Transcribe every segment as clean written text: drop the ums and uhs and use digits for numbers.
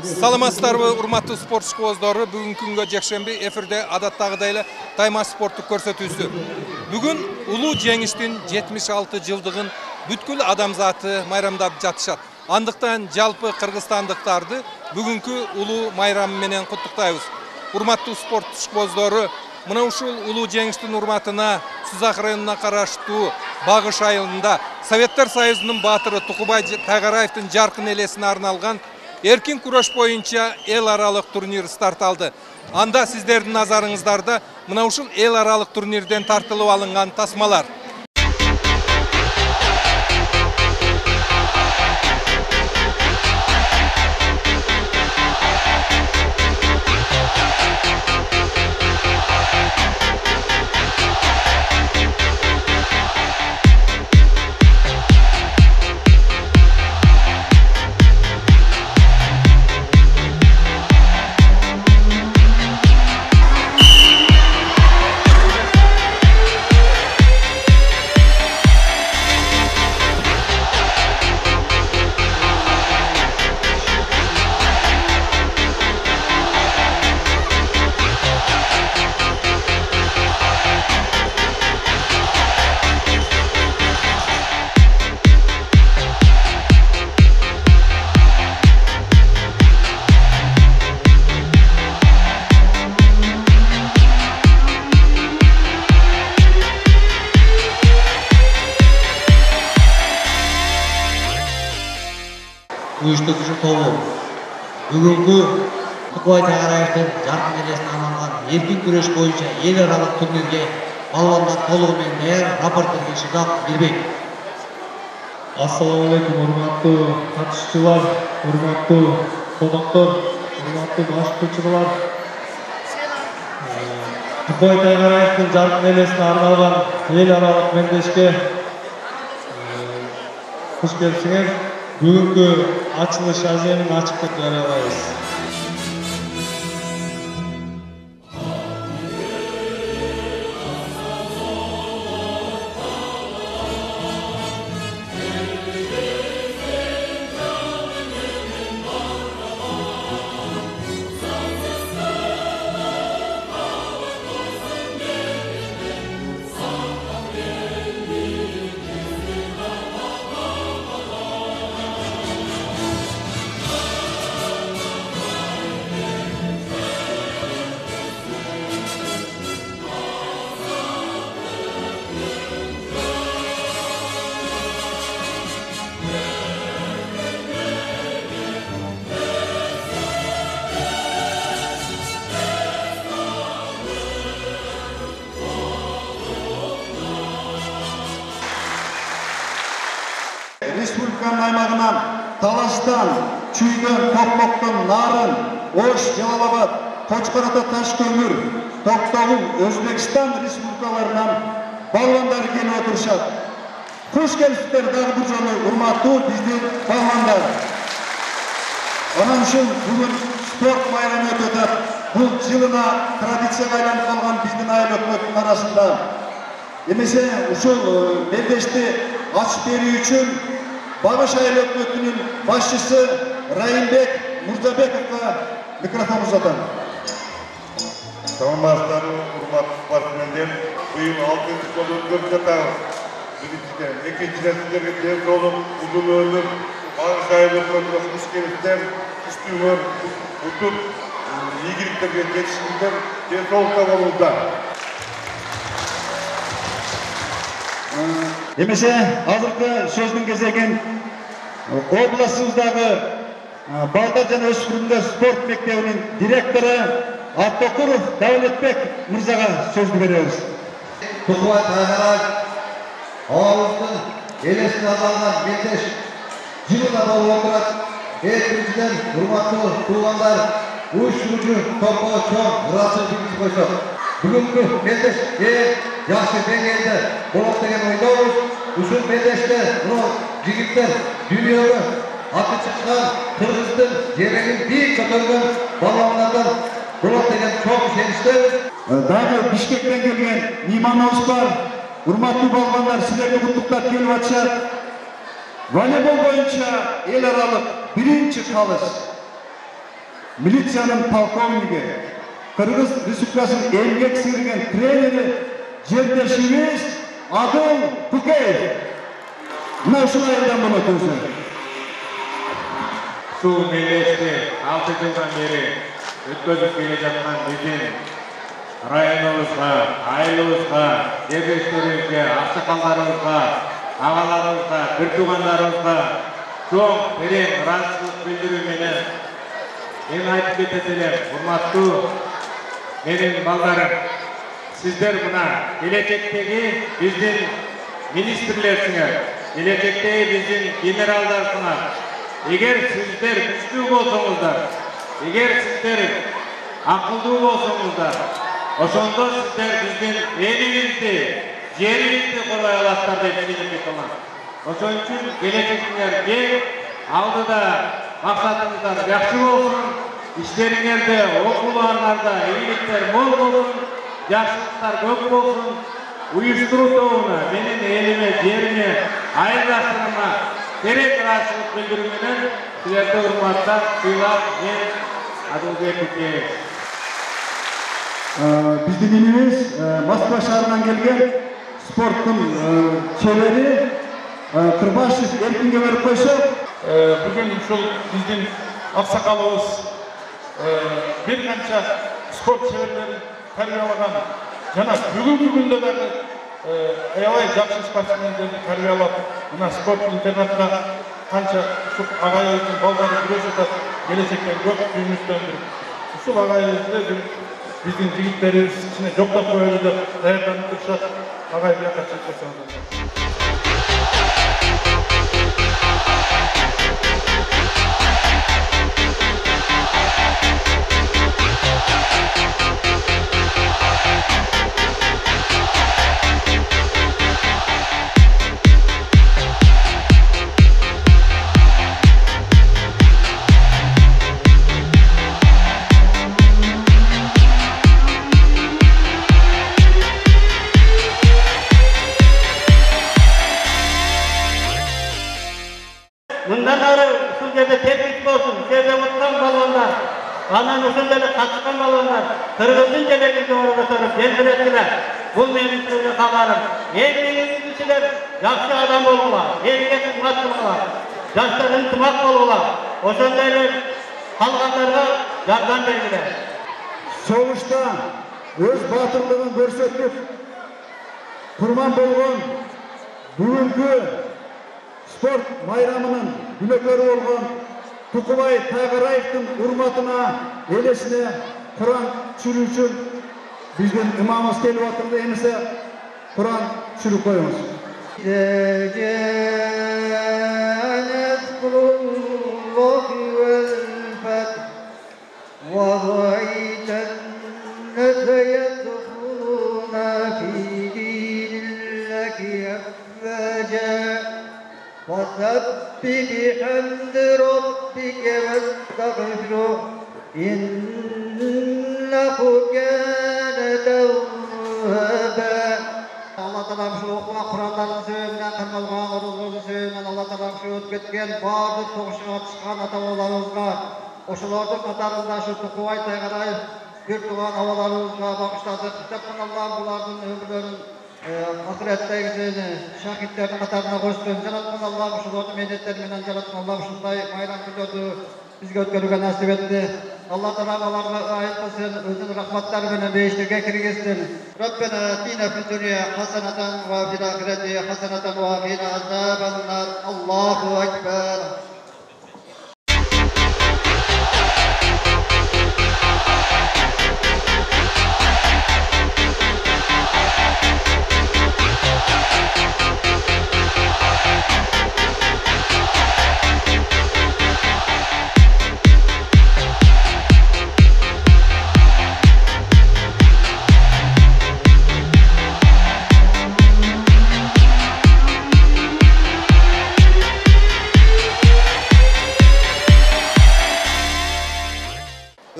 Саламатсыздарбы, урматтуу спорт школдору, бүгүнкү күнгө жекшемби эфирде адаттагыдай эле тайма спорттук көрсөтүүсү. Бүгүн улуу жеңиштин 76 жылдыгын бүткүл адамзаты майрамдап жатышат. Андыктан жалпы кыргызстандыктарды бүгүнкү улуу майрам менен куттуктайбыз. Урматтуу спорт школдору, мына ушул улуу жеңиштин урматына Сузак районуна караштуу Багыш айылында Советтер Союзунун баатыры Тукубай Тайгараевдин жаркын элесине арналган эркин күрөш боюнча эл аралык турнир старт алды. Анда сиздердин назарыңыздарда мына ушул эл аралык турнирден тартылып алынган тасмалар. Uyuşturucu тобу бүгүнкү Тукубай Тайгараевдин жаркын элесине арналган эркин күрөш боюнча эл аралык турнирге балбандар толугу менен даяр. Рапортер Шыдак Мирбек. Ассаламу алейкум, урматтуу катышчылар, урматтуу коноктор, урматтуу башкырчылар. Тукубай Тайгараевдин жаркын элесине арналган эл аралык мендешке куш келипсиңер. Бүгүнкү ачылыш аземин ачык деп жарыялайбыз. Республиканын аймагынан Талаштан, Чүйдөн, Токмоктон, Нарын, Ош, Жалал-Абад, Кочкор-Ата, Таш-Көмүр, Токтогул, Өзбекстан республикаларынан балбандар келип отурушат. Куш келипсиздер дагы бир жолу, урматтуу биздин балбандар. Анан ушул бүгүн спорт майрамы өтүп атат. Бул жылына традицияга айланып калган биздин айыл өкмөттүн арасында. Эмесе ушул белдешти ачып берүү үчүн Багыш айыл өкмөтүнүн башчысы Райымбек Мурзабековго микрофон узатам. Саламатсыздарбы, урматтуу спортсмендер. Быйыл 6-нчы жолу өткөрүп жатабыз. Биринчиден, экинчиден сиздерге ден соолук, узун өмүр, Багыш айыл өкмөтүнө куш келипсиздер, күчтүү өмүр, утуп, ийгиликтерге жетишиңиздер, ден соолукта болуңуздар. Эмесе азыркы сөздүн кезегин областыбыздагы балдар жана өспүрүмдөр спорт мектебинин директору Аттокуров Давлетбек мырзага сөздү беребиз. Тукубай Тайгараев абабыздын элесине арналган мендеш жылына болуп отурат. Биринчиден, урматтуу туугандар, уюштуруучу топко чоң ыраазычылык койсок. Бүгүнкү мендеш жакшы деңгээлде болот деген ойдобуз. Ушул мендеште жигиттер дүйнөгө аты чыккан кыргыздын жерегин бийик көтөргөн балбандардан болот деген чоң ишеничтебиз. Дагы Бишкектен келген мейманыбыз бар. Урматтуу балбандар, силерге куттуктап келип атышат. Волейбол боюнча эл аралык биринчи калыс militsiyanın polkovnigi, Kırgız Respublikasının emgek singirgen treneri Jerdeşimiz Adıl Tukeyev. Mına uşul ayıldan bunu özü. Su Melles'te 6 yıldan beri ötközüp gele жатқан біздің районымызға, айылымызға, жерлестерімізге, ақсақалдарымызға, ағаларымызға, бір туғандарымызға чоң терең ыраазычылык билдирүүменен мен айтып кетет элем, урматтуу менин балдарым, сиздер мына келечектеги биздин министрлерсиңер, келечектеги биздин генералдарсыңар. Егер сиздер күчтүү болсоңуздар, егер сиздер акылдуу болсоңуздар, ошондо сиздер биздин элибизди, жерибизди коргой аласыздар деп сеним кылам. Ошон үчүн келечегиңер кең, алдыда максатыңыздар жакшы болсун, иштериңерде, окууларыңарда ийгиликтер мол болсун, жакшылыктар көп болсун. Уюштуруу тобуна, менин элиме, жериме, айылдаштарыма керек ыраазычылык билдирүү менен силерди урматтап, сыйлап, мен Адылбек Тукеев. Биздин элибиз Москва шаарынан келген спорттун чебери Кырбашев эркинге берип койсо, Бүгін ушул биздин аксакалыбыз бир канча спорт шеберлерин тарбиялаган жана бүгүнкү күндө дагы аябай жакшы спортсмендерди тарбиялап, мына спорт интернатка канча ушул агайыбыздын балдары күрөшүп атат, келечекте көп үмүттөндүрүп, ушул агайыбызды биздин жигиттерибиз ичине жоктоп коелу деп даярданып турушат. Агай бияка чыкпасаңыз. Bundan ары ушул жерде тепкич болсун, жерде уткан балуандар, анан ушул жерде катышкан балуандар, Кыргыздын желегин жогору көтөрүп, желбиреттилер. Бул менин силерге кабарым. Эң негизгисилер жакшы адам болгула, элге кызмат кылгыла, жаштар ынтымак болгула. Ошондой эле калгандарга жардам бергиле. согушта өз батырлыгын көрсөтүп, курман болгон бүгүнкү спорт майрамынын күнөкөрү болгон Тукубай Тайгараевдин урматына элесине Куран түшүрүү үчүн биздин имамыбыз келип атырды. Эмесе Куран түшүрүп коюңуз. وسبح بحمد ربك واستغفره إنه كان توابا. Allah Teala şu okuyan Kur'anların söylenen kırmızıgan oruzlarını söylenen Allah Teala şu ötketken bardık toğuşuna çıkan atalarımızga, oşulardın katarında şu Tukubay Taygarayev bir tuğan havalarımızga bakışladık. Kitaptan Allah'ın bulardın ömürlerin ahiretteki şahitlerin katarına koşsun. Jaratkan Allah uşulardı medeniyetleriminden jaratkan Allah uşunday bayram günlerdi bizge ötkörüge nasip etti. Allah taramalarına ait kılsın, özün rahmatları bilen beşlikке kirgizsin. Rabbena atina fid dunya hasanatan ve fil ahireti hasanatan ve qina azabannar. Allahu ekber.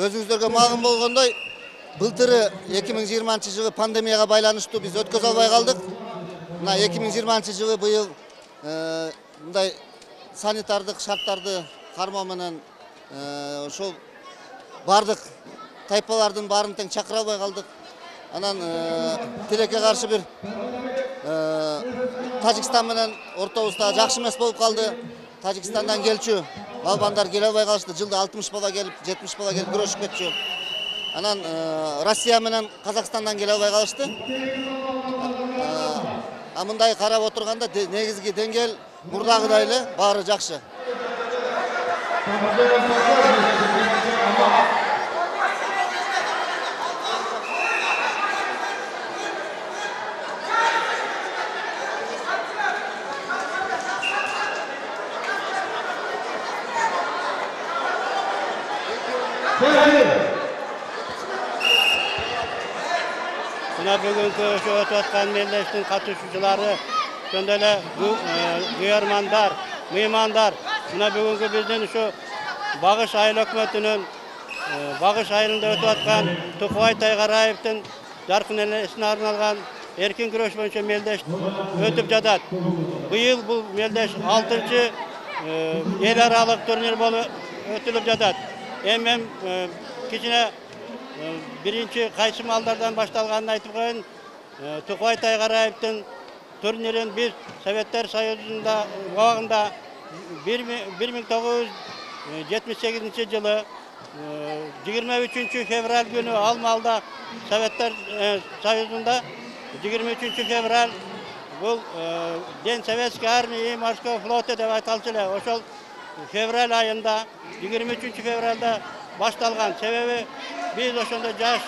Өзүңүздөргө маалым болгондой, былтыры 2020 жылы пандемияга байланыштуу биз өткөзө албай калдык. Мына 2020 жылы быйыл мындай санитардык шарттарды кармоо менен ошол бардық тайпалардың барын тең чакыра албай калдык. Анан тилекке каршы бир Тажикстан менен ортобузда жакшы эмес болуп калды. Тажикстандан келчү балбандар келе албай калышты. Жылда 60 бала келип, 70 бала келип күрөшүп кетчү. Анан Россия менен Казакстандан келе албай калышты. Мындай карап отурганда негизги деңгел мурдагыдай эле баары жакшы. Bugünkü şu ötüp atkan milletin katılışçıları, şöyle duyarmandar, mimandar, bugünkü bizden şu Bağış Ayıl Hökümetinin Bağış Ayılında ötüp atkan Tukubay Taygarayev'tin Jarkın elesine arnalgan erkin güreş boyunca meldeş ötüp jadat. Bu yıl bu meldeş 6-cı el aralık turnir bolu ötülüp jadat. Hem kichine birinci qaysı mallardan baştalganını aytıp koyun. Tukubay Taygarayev'tin turnirin biz Sovetler Soyuzu'nda vağında 1978 yılı 23 fevral günü Almalı'da Sovetler Soyuzu'nda 23 fevral bu Den Sovetski Armiyi Morskoy Flote dep aytalçılar. Oşol fevral ayında 23 fevralda baştalgan. Sebebi biz oşonda jaş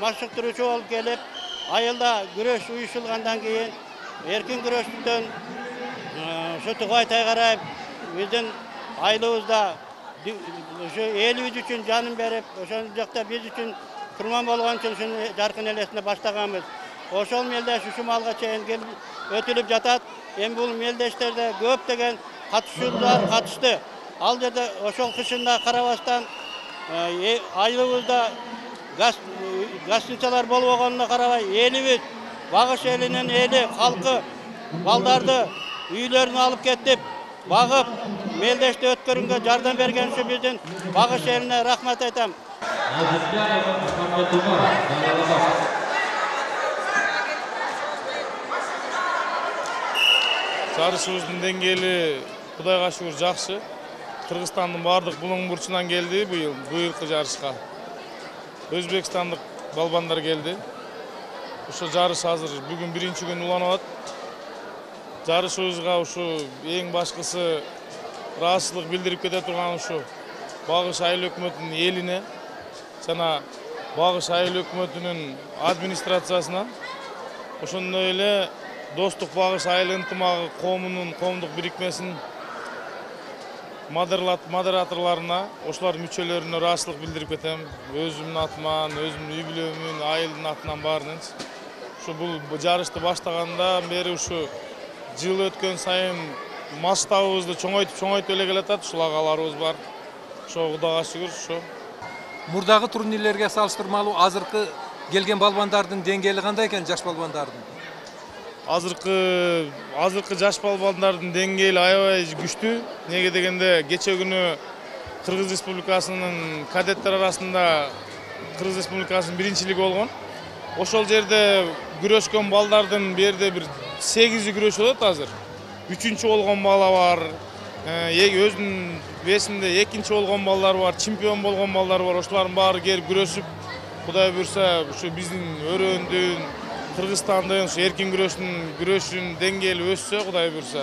maşıktırıcı olup gelip ayılda güreş uyuşulgandan keyin erkin güreşten şu Tukubay Taygarayev bizden aylığımızda şu elimiz üçün canım berip oşol jakta biz üçün kurman bolgan üçün şunu Jarkın elesine başlaganбыз. Oşol meldeş şu malga çeyin gelip ötülüp jatat. Hem bu meldeşlerde köpdegen katışçılar katıştı. Al жерде oşol kışında Karabastan aylığımızda gastınçalar bolup olganına karabay elimiz Bağış elinin eli halkı baldardı üylerini alıp ketip bağıp meldeşte ötkörünge jardam bergen üçün bizden Bağış eline rahmet aytam. Жарышыбыздын деңгээли Кудайга шүгүр жакшы. Кыргызстандын бардык булуң бурчунан келди быйылкы жарышка. Өзбекстандык балбандар келди. Ошо жарыш азыр бүгүн биринчи күн уланып атат. Жарышыбызга ушу эң башкысы ыраазычылык билдирип кете турган ушу Багыш Айыл Өкмөтүнүн элине жана Багыш Айыл Өкмөтүнүн администрациясына ошондой эле Достук Багыш Айыл ынтымагы коомдук бирикмесинин модераторларына, ошолор мүчөлөрүнө ыраазычылык билдирип кетем. Өзүмдүн атыман, өзүмдүн үй бүлөмүн, айылдын атынан баарынан. Ушу бул жарышты баштагандан бери ушу жыл өткөн сайын масштабыбызды чоңойтуп эле келатат. Ушул агаларыбыз бар. Ошо Кудайга шүгүр ушу. Мурдагы турнирлерге салыштырмалуу азыркы келген балбандардын деңгээли кандай экен, жаш балбандардын? Азыркы жаш балбандардын деңгээли аябай күчтүү. Неге дегенде кече күнү Кыргыз Республикасынын кадеттер арасында Кыргыз Республикасынын биринчилиги болгон. Ошол жерде күрөшкөн балдардын берде бир 8 күрөшүп атат азыр. 3-чү болгон бала бар. Өзүнүн весинде 2-чи болгон балдар бар, чемпион болгон балдар бар. Ошолордун баары келип күрөшүп, Кудай буйрса, ушу биздин өрөөндүн Кыргызстандын эркин күрөшүн деңгээли өссө, Кудай буйрса,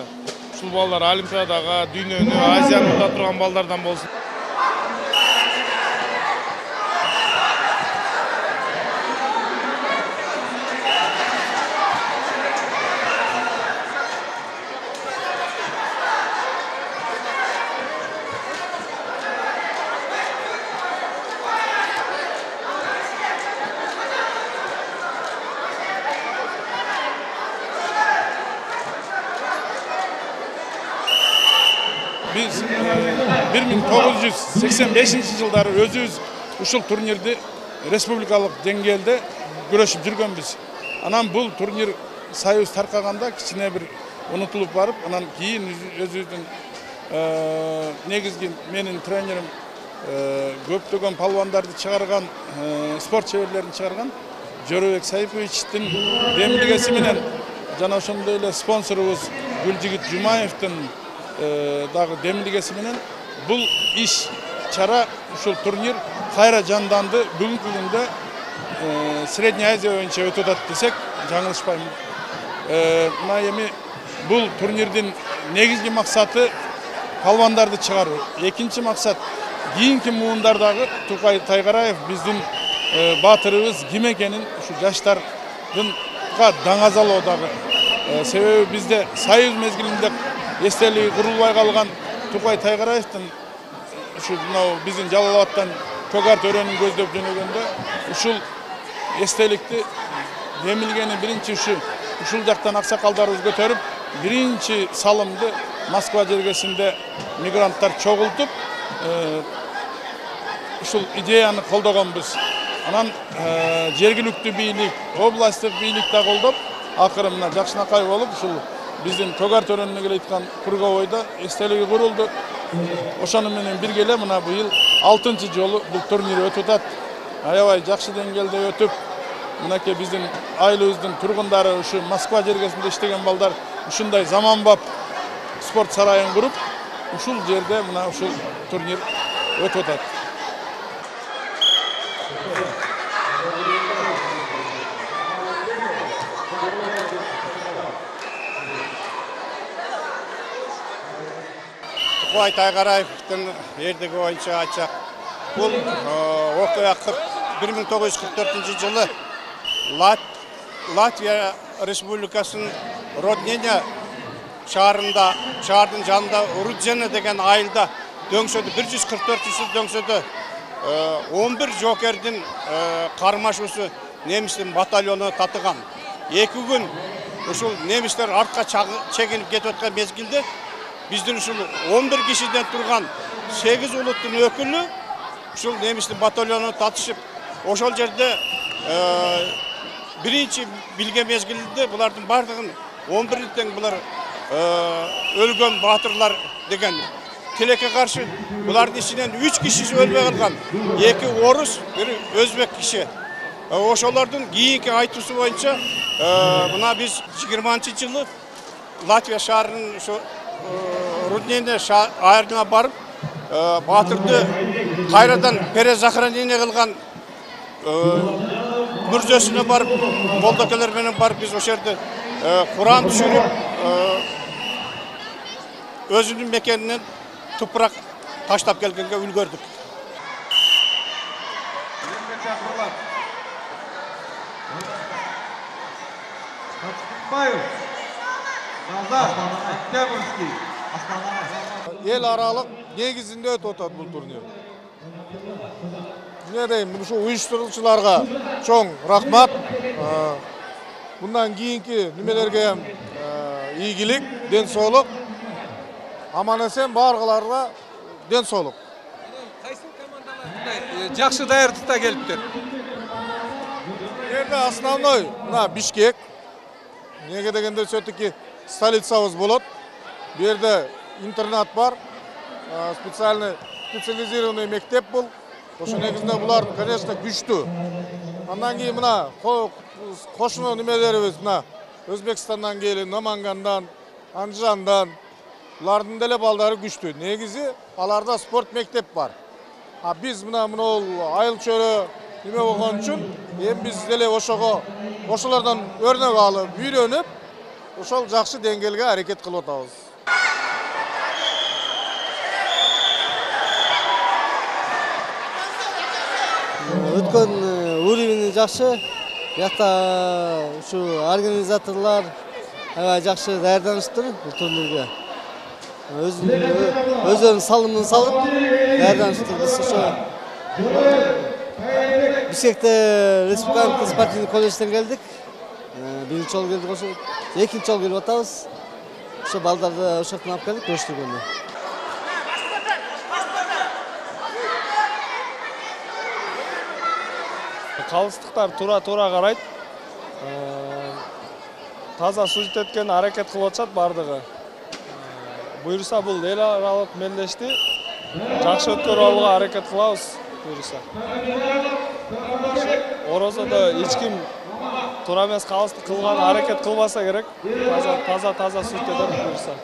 ушул балдар Олимпиадага, дүйнөнү, Азияны ута турган балдардан болсун. Biz 1985 жылдары өзүбүз ушул турнирди республикалык деңгээлде күрөшүп жүргөнбүз. Анан бул турнир союз таркаганда кичине бир унутулуп барып, анан кийин өзүбүздүн негизги менин тренерим көптөгөн палвандарды чыгарган, спорт чеберлерин чыгарган Жорабек Сайфовичтин демилгеси менен жана ошондой эле спонсорубуз Гүлжигит Жумаевдин дагы демилгеси менен бул иш чара, ушул турнир кайра жанданды. Бүгүнкү күндө Средняя Азия боюнча өтүп атат десек жаңылышпайм. Мына эми бул турнирдин негизги максаты палвандарды чыгаруу. Экинчи максат кийинки муундардагы Тукай Тайгараев биздин баатырыбыз ким экенин ушу жаштардынга даңазалоо дагы. Себеби бизде Союз мезгилинде эстелиги курулбай калган Тукай Тайгараевдин ушу биздин Жалал Абадтан Көгар төрөнүн көздөп жөнөгөндө ушул эстеликти демилгени биринчи ушул жактан аксакалдарыбыз көтөрүп, биринчи салымды Москва жергесинде мигранттар чогултуп, ушул идеяны колдогонбуз. Анан жергиликтүү бийлик, областтык бийлик да колдоп, акыры мына жакшынакай болуп, ушул биздин Көгар төрөнүнө келеткан кургобойдо эстелиги курулду. Ошону менен бирге эле мына быйыл 6-чы жолу бул турнир өтүп атат. Аябай жакшы деңгээлде өтүп, мынакей биздин айылыбыздын тургундары ушу Москва жергесинде иштеген балдар ушундай заманбап спорт сарайын куруп, ушул жерде мына ушул турнир өтүп атат. Тукай Тайгараевдин эрдиги боюнча айтсак, бул окуя 1944 жылы Латвия Республикасынын Родненя шаардын жанында Руджена деген айылда дөңсөдү, 144 жыл дөңсөдү 11 жокердин кармашуусу немистин батальону татыган. 2 күн ушул немистер артка чегинип кетип аткан мезгилде биздин ушул 11 кишиден турган 8 улуттун өкүлү ушул немистин батальону татышып, ошол жерде биринчи билген мезгилинде булардын бардыгын 11 тең булар өлгөн баатырлар деген тилекке каршы булардын ичинен 3 кишиси өлбөй калган. 2 орус, 1 өзбек киши. Ошолордун кийинки айтуусу боюнча мына биз 20-жылы Латвия шаарынын ушу Руднене айылына барып, баатырды кайрадан перезахоронение кылган мүрзөсүнө барып, болдокелер менен барып биз ошол жерде Куран түшүрүп, өзүнүн мекенинен тупурак таштап келгенге үлгөрдүк. Ел аралык негизинде өтүп атат бул турнир. Эмне дейм, ушу уюштуруучуларга чоң рахмат. Bundan kийинки немелерге ийгилик, ден соолук. Аман эсен баргыларга ден соолук. Кайсы командалар жакшы даярдыкта келиптир? Жерде основной мына Бишкек. Неге дегенде все-таки столицабыз болот. Бу жерде интернат бар. Специализированный мектеп бул. Ошо негизинде булар, конечно, күчтүү. Андан кийин мына кошуна немелерибиз мына Өзбекстандан келген, Намангандан, Анжандан, булардын деле балдары күчтүү. Негизи аларда спорт мектеп бар. А биз мына айыл чөрө неме болгон үчүн эми биз деле ошолордон өрнөк алып, үйрөнүп, ошол жакшы деңгээлге аракет кылып атабыз. Өткөн уровень жакшы. Бuyakta şu organizatorlar жақсы даярданыштыр бұл турнирге. Өздерінің салымын салып даярданыштыр. Біз ошо Бишкекте республикалық спортивный колледжден келдик. Биринчи жолу келдик ошо. Экинчи жолу келип атабыз. Ошо балдарды ошоктон алып келдик көрсөтүүгө. Калыстыктар тура карайт. Таза сужит эткен аракет кылып атышат бардыгы. Буюрса бул эл аралык мелдешти жакшы өткөрүп алууга аракет кылабыз буюрса. Орозодо эч ким туура эмес калыстык кылган аракет кылбаса керек. Таза сүрүтөдөн буюрса.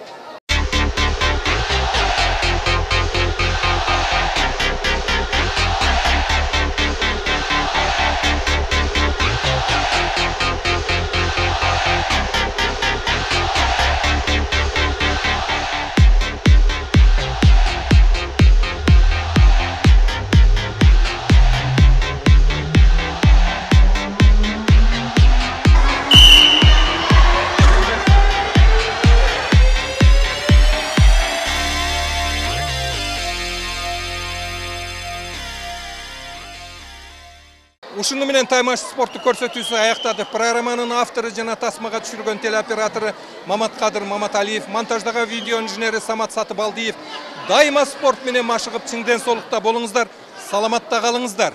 Ушуну менен таймаш спорттук көрсөтүүсү аяктады. Программанын автору жана тасмага түшүргөн телеоператору Маматкадыр Маматалиев, монтаждагы видео инженери Самат Сатыбалдиев. Дайыма спорт менен машыгып чыңден солукта болуңуздар, саламатта калыңыздар.